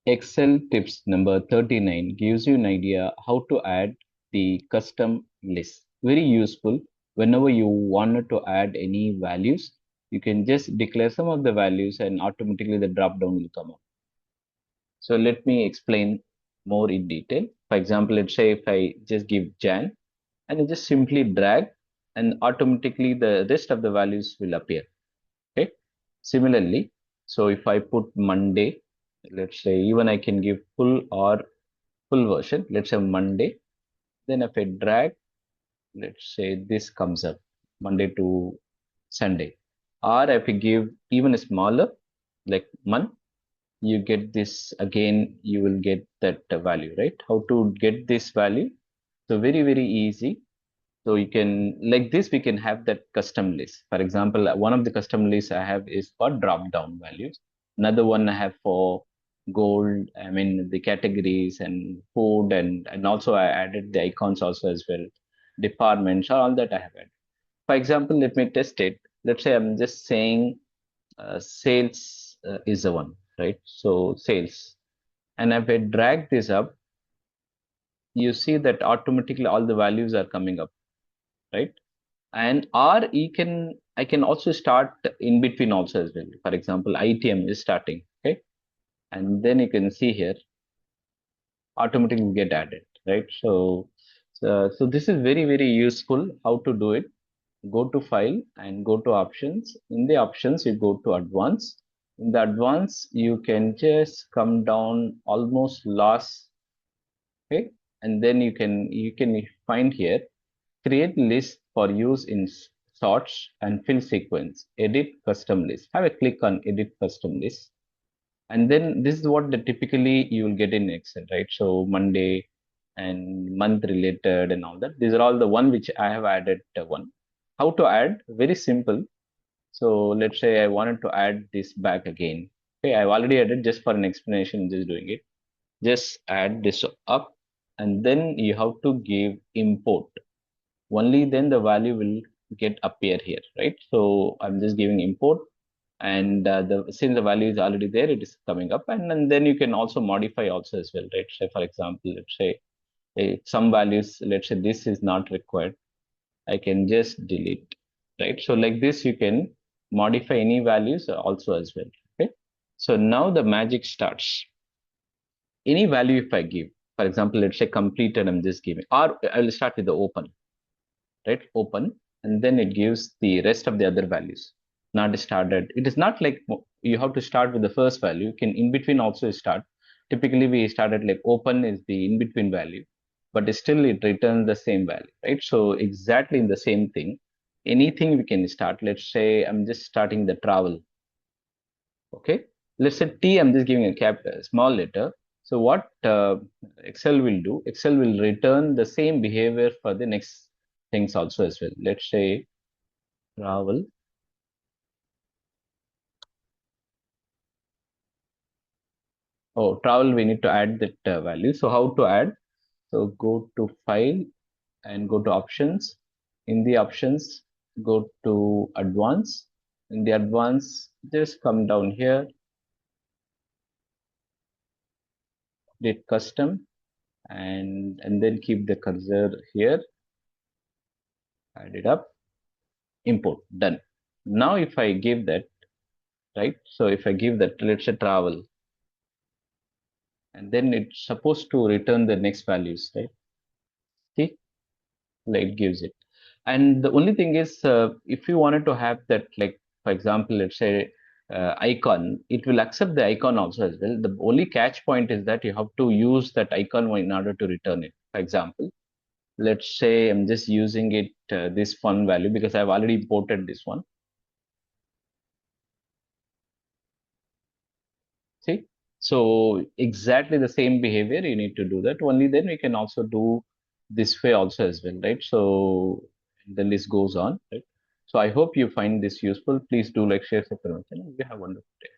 Excel tips number 39 gives you an idea how to add the custom list. Very useful. Whenever you wanted to add any values, you can just declare some of the values and automatically the drop down will come up. So let me explain more in detail. For example, let's say if I just give Jan and I just simply drag and automatically the rest of the values will appear. Okay. Similarly, so if I put Monday, let's say even I can give full or full version, let's say Monday. Then if I drag, let's say this comes up Monday to Sunday. Or if I give even a smaller, like month, you get this again, you will get that value, right? How to get this value? So very easy. So you can, like this, we can have that custom list. For example, one of the custom lists I have is for drop down values. Another one I have for gold, I mean the categories and food, and also I added the icons also as well. Departments, all that I have added. For example, let me test it. Let's say I'm just saying sales is the one, right? So sales. And if I drag this up, you see that automatically all the values are coming up, right? And or you can I can also start in between also as well. For example, ITM is starting, okay, and then you can see here automatically get added, right? So this is very useful. How to do it? Go to file and go to options. In the options, you go to advanced. In the advanced, you can just come down almost last, okay, and then you can find here create list for use in sorts and fill sequence. Edit custom list. Have a click on edit custom list. And then this is what the typically you will get in Excel, right? So Monday and month related and all that. These are all the one which I have added one. How to add? Very simple. So let's say I wanted to add this back again. Okay, I've already added just for an explanation, just doing it. Just add this up and then you have to give import. Only then the value will get appear here, right? So I'm just giving import and since the value is already there, it is coming up and then you can also modify also as well, right? So for example, let's say some values, let's say this is not required. I can just delete, right? So like this, you can modify any values also as well, okay? So now the magic starts. Any value if I give, for example, let's say completed, I'm just giving, or I will start with the open, right? Open, and then it gives the rest of the other values. Not started. It is not like you have to start with the first value. You can in between also start. Typically, we started like open is the in between value, but still it returns the same value, right? So exactly in the same thing. Anything we can start. Let's say I'm just starting the travel. Okay. Let's say T. I'm just giving a small letter. So what Excel will do? Excel will return the same behavior for the next things also as well. Let's say travel. Oh, travel, we need to add that value. So how to add? So go to file and go to options. In the options, go to advanced. In the advanced, just come down here, did custom, and then keep the cursor here, add it up, import, done. Now if I give that, right? So if I give that, let's say travel, and then it's supposed to return the next values, right? See, like it gives it. And the only thing is, if you wanted to have that, like for example, let's say icon, it will accept the icon also as well. The only catch point is that you have to use that icon in order to return it. For example, let's say I'm just using it this fun value because I've already imported this one. See, so exactly the same behavior you need to do that. Only then we can also do this way also as well, right? So the list goes on, right? So I hope you find this useful. Please do like, share, subscribe, and you have a wonderful day.